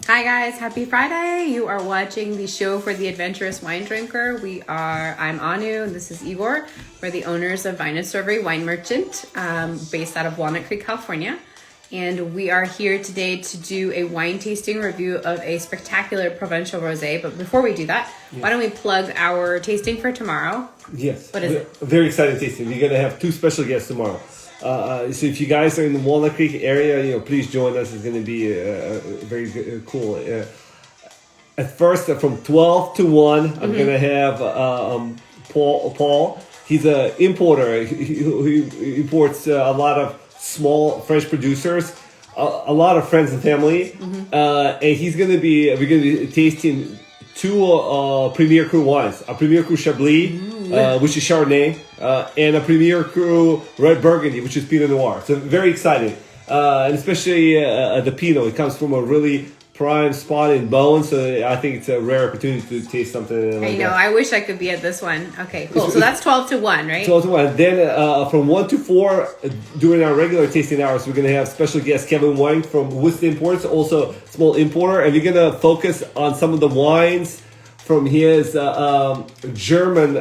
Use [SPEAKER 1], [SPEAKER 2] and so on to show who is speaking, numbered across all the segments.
[SPEAKER 1] Hi guys, happy Friday. You are watching the show for the adventurous wine drinker. I'm Anu and this is Igor. We're the owners of Vine & Strawberry Wine Merchant, based out of Walnut Creek, California. And we are here today to do a wine tasting review of a spectacular Provençal Rosé. But before we do that, why don't we plug our tasting for tomorrow?
[SPEAKER 2] Yes.
[SPEAKER 1] What is it?
[SPEAKER 2] A very exciting tasting. We're going to have two special guests tomorrow. So if you guys are in the Walnut Creek area, please join us. It's going to be very cool. At first, from 12 to 1, I'm going to have Paul. He's an importer. He imports a lot of small French producers, a lot of friends and family. And we're going to be tasting two Premier Cru wines. A Premier Cru Chablis, which is Chardonnay, and a Premier Cru Red Burgundy, which is Pinot Noir. So very exciting. And especially the Pinot. It comes from a really prime spot in Beaune, so I think it's a rare opportunity to taste something like that.
[SPEAKER 1] I wish I could be at this one. Okay, cool. So that's 12 to 1, right?
[SPEAKER 2] 12 to 1. Then from 1 to 4, during our regular tasting hours, we're going to have special guest Kevin Wang from Wist Imports, also small importer, and we're going to focus on some of the wines from his German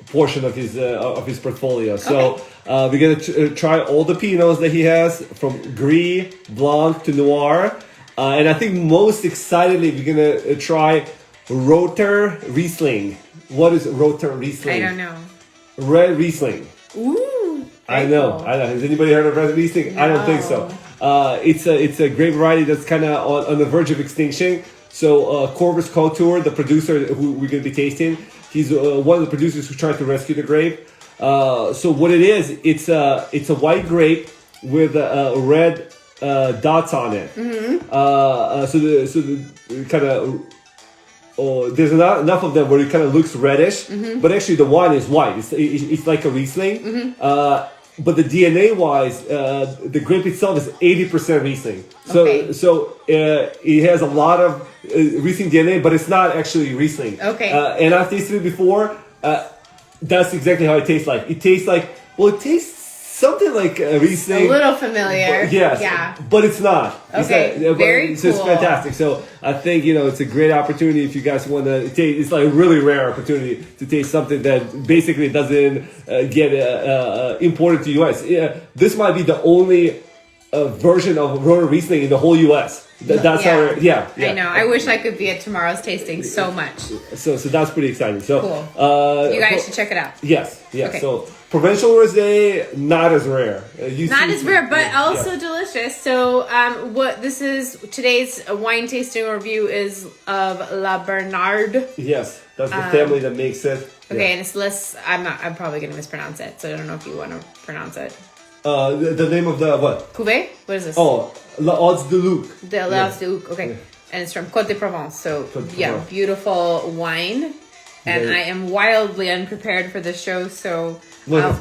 [SPEAKER 2] portion of his portfolio. So we're going to try all the Pinots that he has, from Gris, Blanc to Noir. And I think most excitedly, we're going to try Roter Riesling. What is Roter Riesling?
[SPEAKER 1] I don't know.
[SPEAKER 2] Red Riesling.
[SPEAKER 1] Ooh.
[SPEAKER 2] I know. Has anybody heard of Red Riesling?
[SPEAKER 1] No.
[SPEAKER 2] I don't think so. It's a grape variety that's kind of on the verge of extinction. So Corvus Couture, the producer who we're going to be tasting, he's one of the producers who tried to rescue the grape. So what it is, it's a white grape with red dots on it. So the kind of there's not enough of them where it kind of looks reddish, but actually the wine is white. It's like a Riesling. But the DNA wise, the grape itself is 80% Riesling. So it has a lot of Riesling DNA, but it's not actually Riesling. And I've tasted it before. That's exactly how it tastes like. It tastes something like Riesling.
[SPEAKER 1] A little familiar.
[SPEAKER 2] Yes.
[SPEAKER 1] Yeah.
[SPEAKER 2] But it's not.
[SPEAKER 1] Okay. Very cool.
[SPEAKER 2] So it's fantastic. So I think, it's a great opportunity if you guys want to taste. It's like a really rare opportunity to taste something that basically doesn't get imported to U.S. This might be the only version of Roter Riesling in the whole U.S. That's how.
[SPEAKER 1] I know. I wish I could be at tomorrow's tasting so much.
[SPEAKER 2] So that's pretty exciting. So
[SPEAKER 1] cool. You guys should check it out.
[SPEAKER 2] Yes.
[SPEAKER 1] Okay.
[SPEAKER 2] So Provençal Rosé, not as rare.
[SPEAKER 1] Not as rare, but also delicious. So today's wine tasting review is of La Bernarde.
[SPEAKER 2] Yes, that's the family that makes it.
[SPEAKER 1] Okay, and it's less. I'm probably going to mispronounce it, so I don't know if you want to pronounce it.
[SPEAKER 2] The name of the what?
[SPEAKER 1] Cuvée? What is this?
[SPEAKER 2] Oh, La Haute de Luc.
[SPEAKER 1] The La Haute de Luc. Okay, and it's from Côte de Provence. So beautiful wine. And I am wildly unprepared for this show, so.
[SPEAKER 2] What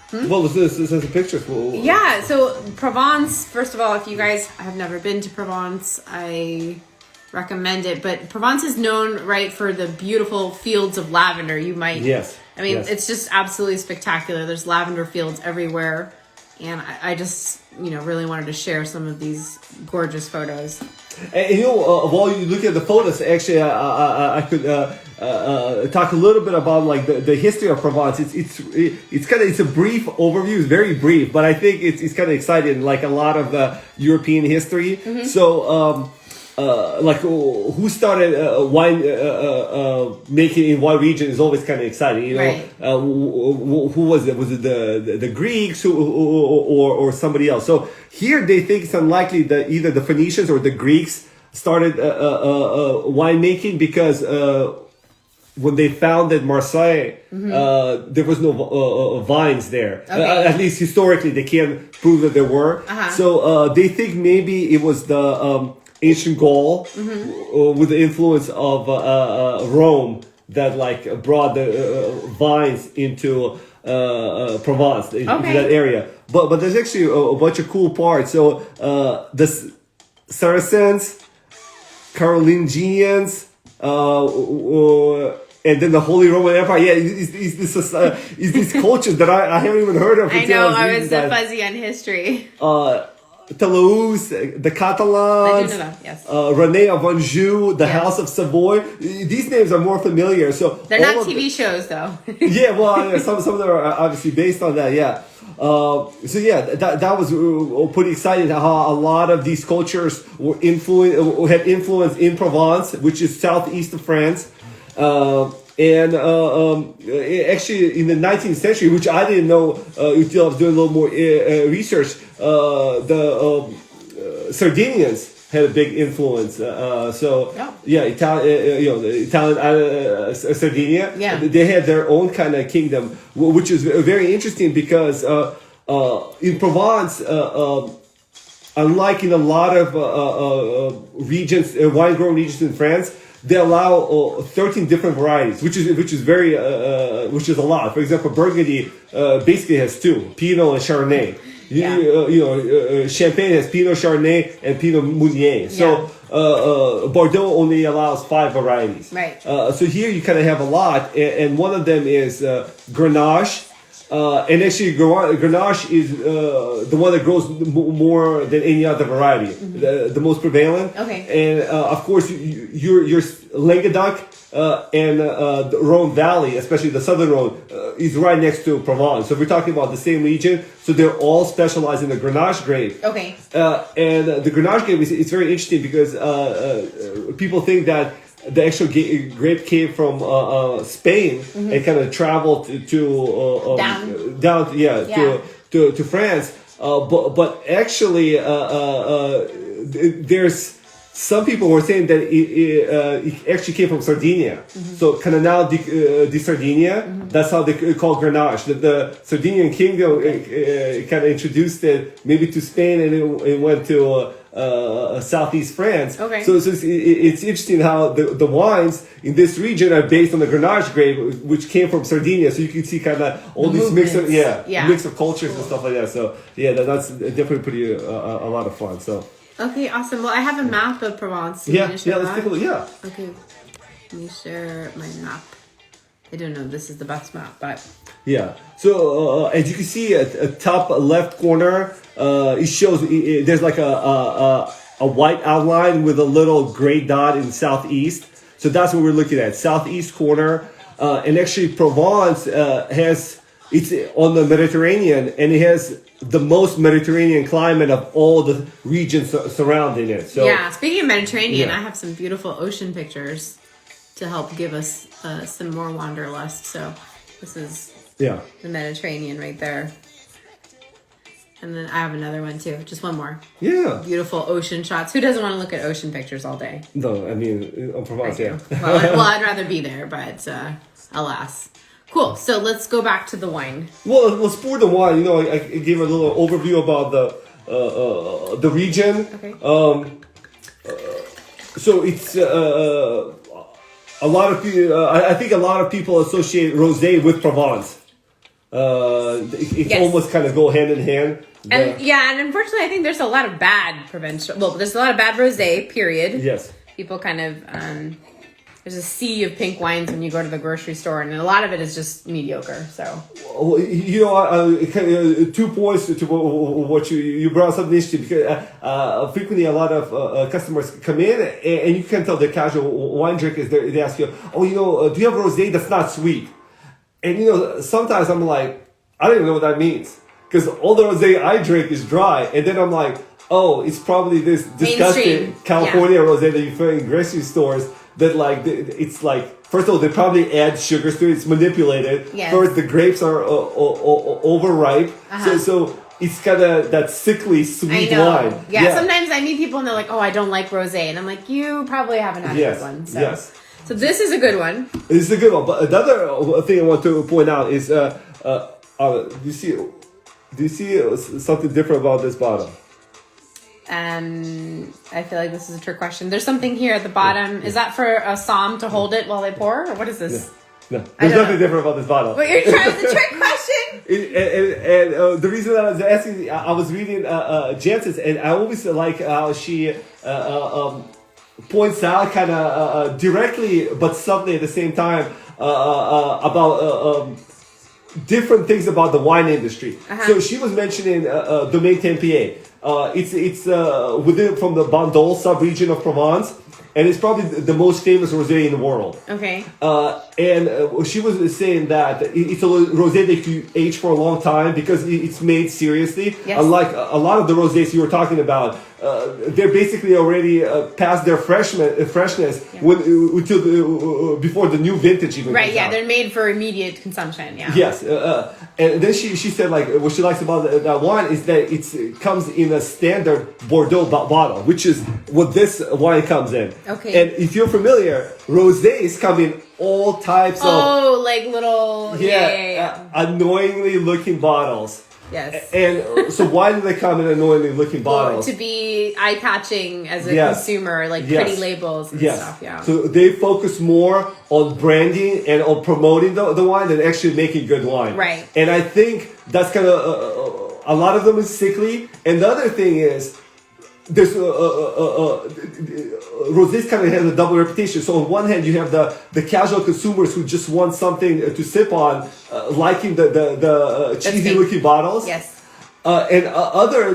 [SPEAKER 2] was this? This has pictures.
[SPEAKER 1] Yeah, so Provence, first of all, if you guys have never been to Provence, I recommend it. But Provence is known, right, for the beautiful fields of lavender. It's just absolutely spectacular. There's lavender fields everywhere. And I just, really wanted to share some of these gorgeous photos.
[SPEAKER 2] And while you look at the photos, actually, I could talk a little bit about like the history of Provence. It's a brief overview. It's very brief, but I think it's kind of exciting, like a lot of European history. So. Who started wine making in what region is always kind of exciting,
[SPEAKER 1] Right.
[SPEAKER 2] Who was it? Was it the Greeks or somebody else? So here they think it's unlikely that either the Phoenicians or the Greeks started wine making because when they founded Marseille, there was no vines there. At least historically, they can't prove that there were. So they think maybe it was the ancient Gaul with the influence of Rome that brought the vines into Provence, into that area. But there's actually a bunch of cool parts. So the Saracens, Carolingians, and then the Holy Roman Empire. Yeah, is these cultures that I haven't even heard of.
[SPEAKER 1] I know, I was fuzzy on history.
[SPEAKER 2] Toulouse, the Catalans,
[SPEAKER 1] I do know that, yes.
[SPEAKER 2] Rene of Anjou, the
[SPEAKER 1] Yeah.
[SPEAKER 2] House of Savoy. These names are more familiar. So
[SPEAKER 1] They're
[SPEAKER 2] all
[SPEAKER 1] not
[SPEAKER 2] of
[SPEAKER 1] TV shows, though.
[SPEAKER 2] yeah, well, yeah, some of them are obviously based on that. Yeah. So yeah, that was pretty exciting. How a lot of these cultures were had influence in Provence, which is southeast of France. Actually, in the 19th century, which I didn't know until I was doing a little more research, the Sardinians had a big influence. Italian, Sardinia.
[SPEAKER 1] Yeah.
[SPEAKER 2] They had their own kind of kingdom, which is very interesting because in Provence, unlike in a lot of regions, wine-growing regions in France, they allow 13 different varieties, which is a lot. For example, Burgundy basically has two: Pinot and Chardonnay. Champagne has Pinot Chardonnay and Pinot Meunier. So Bordeaux only allows 5 varieties.
[SPEAKER 1] Right.
[SPEAKER 2] So here you kind of have a lot, and one of them is Grenache. And actually, Grenache is the one that grows more than any other variety, the most prevalent.
[SPEAKER 1] Okay.
[SPEAKER 2] And of course, your Languedoc and the Rhone Valley, especially the southern Rhone, is right next to Provence. So we're talking about the same region. So they're all specialized in the Grenache grape.
[SPEAKER 1] Okay.
[SPEAKER 2] And the Grenache grape is very interesting because people think that the actual grape came from Spain and kind of traveled to France. But actually, there's some people were saying that it actually came from Sardinia. So Canal di Sardinia, that's how they call Grenache. The Sardinian kingdom kind of introduced it maybe to Spain, and it went to southeast France.
[SPEAKER 1] Okay.
[SPEAKER 2] So it's interesting how the wines in this region are based on the Grenache grape, which came from Sardinia. So you can see kind of all these mix of cultures and stuff like that. So yeah, that's definitely pretty a lot of fun. So.
[SPEAKER 1] Okay, awesome. Well, I have a map of Provence.
[SPEAKER 2] Let's take a look. Yeah.
[SPEAKER 1] Okay, let me share my map. I don't know if this is the best map, but...
[SPEAKER 2] Yeah. So as you can see at top left corner, it shows there's like a white outline with a little gray dot in southeast. So that's what we're looking at, southeast corner. And actually Provence it's on the Mediterranean, and it has the most Mediterranean climate of all the regions surrounding it. So
[SPEAKER 1] yeah, speaking of Mediterranean, I have some beautiful ocean pictures to help give us some more wanderlust. So this is the Mediterranean right there. And then I have another one too, just one more. Yeah. Beautiful ocean shots. Who doesn't want to look at ocean pictures all day?
[SPEAKER 2] No, I mean, on Provence,
[SPEAKER 1] well, I'd rather be there, but alas. Cool. So let's go back to the wine.
[SPEAKER 2] Well, let's pour the wine. I gave a little overview about the region.
[SPEAKER 1] Okay.
[SPEAKER 2] So it's a lot of people. I think a lot of people associate rosé with Provence. It almost kind of go hand in hand.
[SPEAKER 1] And unfortunately, I think there's a lot of bad provincial. Well, there's a lot of bad rosé. Period.
[SPEAKER 2] Yes.
[SPEAKER 1] People kind of. There's a sea of pink wines when you go to the grocery store, and a lot of it is just mediocre. So,
[SPEAKER 2] 2 points to what you brought something interesting, because frequently a lot of customers come in and you can tell they're casual wine drinkers. They ask you, do you have rosé that's not sweet? And sometimes I'm like, I don't even know what that means, because all the rosé I drink is dry, and then I'm like, oh, it's probably this disgusting California rosé that you find in grocery stores. That it's like, first of all, they probably add sugars to it. It's manipulated. Yes. First, the grapes are overripe, so it's kind of that sickly sweet wine.
[SPEAKER 1] Yeah, sometimes I meet people and they're like, "Oh, I don't like rosé," and I'm like, "You probably haven't had a good one." So. Yes. So this is a good one.
[SPEAKER 2] This is a good one. But another thing I want to point out is, do you see something different about this bottle?
[SPEAKER 1] I feel like this is a trick question. There's something here at the bottom. Yeah. Is that for a somm to hold it while they pour? Or what is this?
[SPEAKER 2] No. There's nothing different about this bottle.
[SPEAKER 1] But you're trying the trick question?
[SPEAKER 2] The reason that I was asking, I was reading Jansen's, and I always like how she points out kind of directly but subtly at the same time about different things about the wine industry. So she was mentioning Domaine Tempier. It's within from the Bandol sub-region of Provence, and it's probably the most famous rosé in the world.
[SPEAKER 1] Okay.
[SPEAKER 2] And she was saying that it's a rosé that you age for a long time because it's made seriously.
[SPEAKER 1] Yes.
[SPEAKER 2] Unlike a lot of the rosés you were talking about, they're basically already past their freshness until before the new vintage even.
[SPEAKER 1] Right.
[SPEAKER 2] comes
[SPEAKER 1] Yeah,
[SPEAKER 2] out.
[SPEAKER 1] they're made for immediate consumption. Yeah.
[SPEAKER 2] Yes, and then she said like what she likes about that wine is that it comes in a standard Bordeaux bottle, which is what this wine comes in.
[SPEAKER 1] Okay.
[SPEAKER 2] And if you're familiar, rosés come in all types of
[SPEAKER 1] like little
[SPEAKER 2] annoyingly looking bottles.
[SPEAKER 1] Yes.
[SPEAKER 2] And so why do they come in annoyingly looking bottles?
[SPEAKER 1] To be eye catching as a consumer, like
[SPEAKER 2] Yes.
[SPEAKER 1] pretty labels and stuff. Yeah.
[SPEAKER 2] So they focus more on branding and on promoting the wine than actually making good wine.
[SPEAKER 1] Right.
[SPEAKER 2] And I think that's kind of a lot of them is sickly. And the other thing is, there's rosés kind of has a double reputation. So on one hand, you have the casual consumers who just want something to sip on, liking the cheesy looking bottles.
[SPEAKER 1] Yes.
[SPEAKER 2] And other,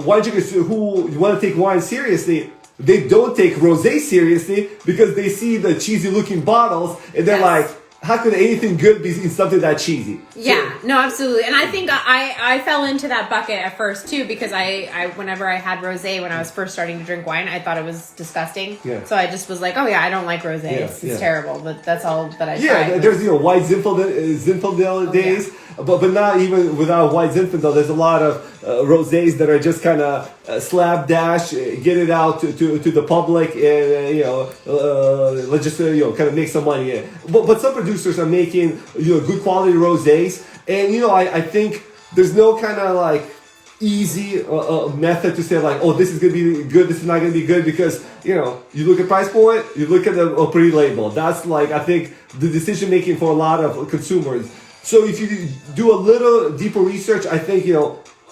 [SPEAKER 2] wine drinkers who want to take wine seriously, they don't take rosé seriously because they see the cheesy looking bottles and they're like, how could anything good be in something that cheesy?
[SPEAKER 1] Yeah, no, absolutely. And I think I fell into that bucket at first too because I whenever I had rosé when I was first starting to drink wine, I thought it was disgusting.
[SPEAKER 2] Yeah.
[SPEAKER 1] So I just was like, oh yeah, I don't like rosé. It's terrible. But that's all that I tried.
[SPEAKER 2] Yeah, there's white Zinfandel days, but not even without white Zinfandel. There's a lot of rosés that are just kind of slapdash, get it out to the public, and let's just kind of make some money. But some producers are making good quality rosés, and I think there's no kind of like easy method to say like, oh, this is gonna be good, this is not gonna be good, because you look at price point, you look at a pretty label. That's like I think the decision making for a lot of consumers. So if you do a little deeper research, I think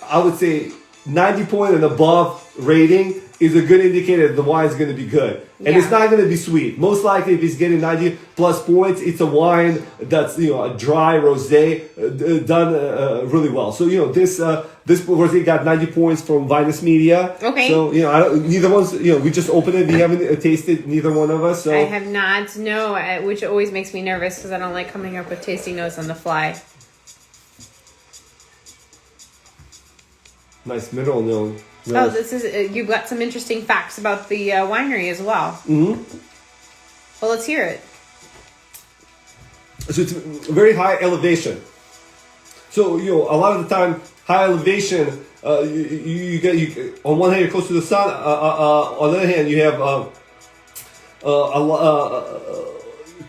[SPEAKER 2] I would say 90 point and above rating is a good indicator that the wine is going to be good. And it's not going to be sweet. Most likely, if it's getting 90 plus points, it's a wine that's a dry rosé done really well. So this rosé got 90 points from Vinous Media.
[SPEAKER 1] Okay.
[SPEAKER 2] So neither one's we just opened it. We haven't tasted neither one of us. So
[SPEAKER 1] I have not. No, which always makes me nervous because I don't like coming up with tasting notes on the fly.
[SPEAKER 2] Nice mineral note.
[SPEAKER 1] Oh, this is you've got some interesting facts about the winery as well.
[SPEAKER 2] Mm-hmm.
[SPEAKER 1] Well, let's hear it.
[SPEAKER 2] So it's very high elevation. So a lot of the time, high elevation. You get on one hand you're close to the sun. On the other hand, you have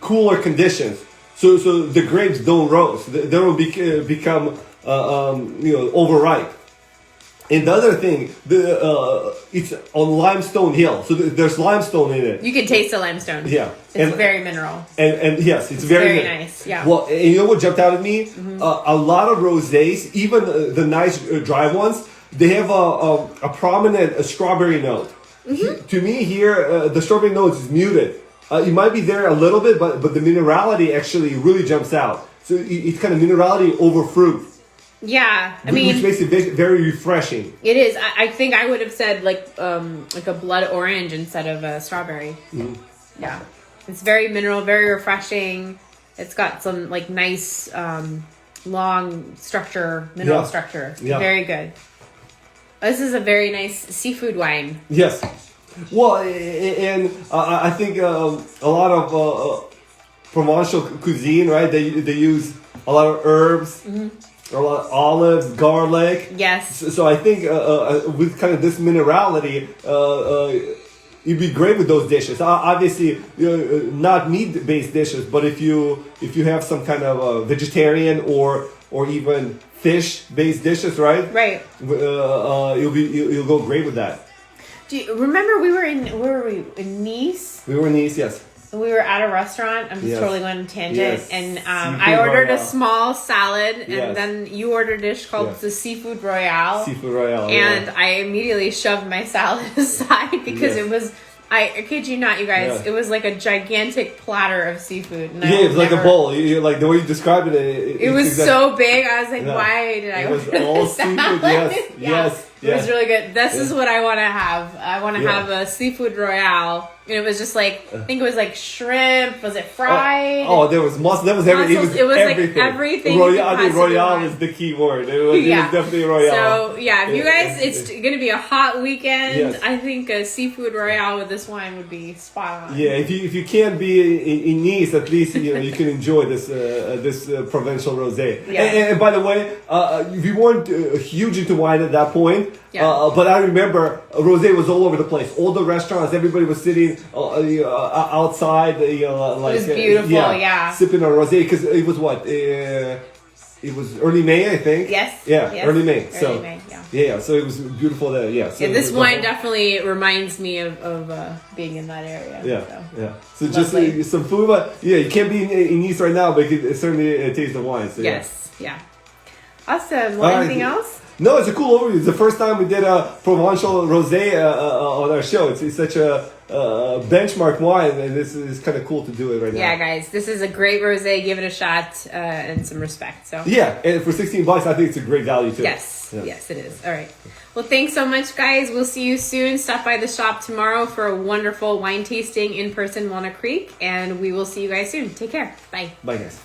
[SPEAKER 2] cooler conditions. So the grapes don't roast. They don't become overripe. And the other thing, it's on limestone hill, so there's limestone in it.
[SPEAKER 1] You can taste the limestone.
[SPEAKER 2] Yeah,
[SPEAKER 1] it's very mineral.
[SPEAKER 2] And yes, it's
[SPEAKER 1] very nice. Yeah.
[SPEAKER 2] Well, and you know what jumped out at me? Mm-hmm. A lot of rosés, even the nice dry ones, they have a prominent strawberry note. Mm-hmm. To me, here the strawberry note is muted. It might be there a little bit, but the minerality actually really jumps out. So it's kind of minerality over fruit.
[SPEAKER 1] Yeah, I mean,
[SPEAKER 2] which makes it very refreshing.
[SPEAKER 1] It is. I think I would have said like a blood orange instead of a strawberry. Mm. Yeah, it's very mineral, very refreshing. It's got some like nice long structure, mineral structure. Yeah. Very good. This is a very nice seafood wine.
[SPEAKER 2] Yes. Well, and I think a lot of Provençal cuisine, right? They use a lot of herbs. Mm-hmm. A lot of olives, garlic.
[SPEAKER 1] Yes.
[SPEAKER 2] So I think with kind of this minerality, it'd be great with those dishes. Obviously, not meat-based dishes, but if you have some kind of vegetarian or even fish-based dishes, right?
[SPEAKER 1] Right.
[SPEAKER 2] You'll go great with that.
[SPEAKER 1] Do you remember where were we in Nice?
[SPEAKER 2] We were in Nice, yes.
[SPEAKER 1] We were at a restaurant. I'm just totally going on a tangent.
[SPEAKER 2] Yes.
[SPEAKER 1] And I ordered a small salad, and then you ordered a dish called the Seafood Royale.
[SPEAKER 2] Seafood Royale.
[SPEAKER 1] And I immediately shoved my salad aside because it was I kid you not, you guys.
[SPEAKER 2] Yeah.
[SPEAKER 1] It was like a gigantic platter of seafood. And I
[SPEAKER 2] Yeah,
[SPEAKER 1] will
[SPEAKER 2] it's like a
[SPEAKER 1] never-
[SPEAKER 2] bowl. Like the way you described it.
[SPEAKER 1] It was so big. I was like,
[SPEAKER 2] Yeah.
[SPEAKER 1] why did I
[SPEAKER 2] It was
[SPEAKER 1] order
[SPEAKER 2] all
[SPEAKER 1] this
[SPEAKER 2] seafood.
[SPEAKER 1] salad?
[SPEAKER 2] Yes,
[SPEAKER 1] Yeah.
[SPEAKER 2] yes.
[SPEAKER 1] It was
[SPEAKER 2] Yeah.
[SPEAKER 1] really good. This is what I want to have. I want to
[SPEAKER 2] Yeah.
[SPEAKER 1] have a seafood royale. And it was just like, I think it was like shrimp. Was it fried?
[SPEAKER 2] Oh, there was mussels. There was everything.
[SPEAKER 1] Mussels.
[SPEAKER 2] It was
[SPEAKER 1] like
[SPEAKER 2] everything.
[SPEAKER 1] everything. you
[SPEAKER 2] I
[SPEAKER 1] could
[SPEAKER 2] think
[SPEAKER 1] possibly
[SPEAKER 2] royale
[SPEAKER 1] want.
[SPEAKER 2] is the key word. It was definitely royale.
[SPEAKER 1] So yeah, if you guys,
[SPEAKER 2] Yeah.
[SPEAKER 1] it's going to be a hot weekend.
[SPEAKER 2] Yes.
[SPEAKER 1] I think a seafood royale with this wine would be spot on.
[SPEAKER 2] Yeah, if you can't be in Nice, at least you can enjoy this provincial rosé.
[SPEAKER 1] Yeah.
[SPEAKER 2] And by the way, we weren't huge into wine at that point.
[SPEAKER 1] Yeah.
[SPEAKER 2] But I remember rosé was all over the place. All the restaurants, everybody was sitting outside. Like
[SPEAKER 1] was beautiful, yeah.
[SPEAKER 2] sipping on rosé because it was what. It was early May, I think.
[SPEAKER 1] Yes.
[SPEAKER 2] Yeah,
[SPEAKER 1] Yes.
[SPEAKER 2] early May. So
[SPEAKER 1] May, yeah.
[SPEAKER 2] yeah, so it was beautiful there. Yeah. So
[SPEAKER 1] Yeah, this
[SPEAKER 2] it was
[SPEAKER 1] wine definitely reminds me of being in that area.
[SPEAKER 2] Yeah,
[SPEAKER 1] So.
[SPEAKER 2] yeah. So just
[SPEAKER 1] Lovely.
[SPEAKER 2] some food, but yeah, you can't be in Nice right now, but you can certainly taste the wine. So, yeah.
[SPEAKER 1] Yes. Yeah. Awesome. Well,
[SPEAKER 2] All right.
[SPEAKER 1] anything else?
[SPEAKER 2] No, it's a cool overview. It's the first time we did a Provençal rosé on our show. It's such a benchmark wine, and this is kind of cool to do it right now.
[SPEAKER 1] Yeah, guys, this is a great rosé. Give it a shot and some respect. So.
[SPEAKER 2] Yeah, and for $16, I think it's a great value too.
[SPEAKER 1] Yes.
[SPEAKER 2] Yeah.
[SPEAKER 1] Yes, it is. All right. Well, thanks so much, guys. We'll see you soon. Stop by the shop tomorrow for a wonderful wine tasting in person, Walnut Creek, and we will see you guys soon. Take care. Bye.
[SPEAKER 2] Bye, guys.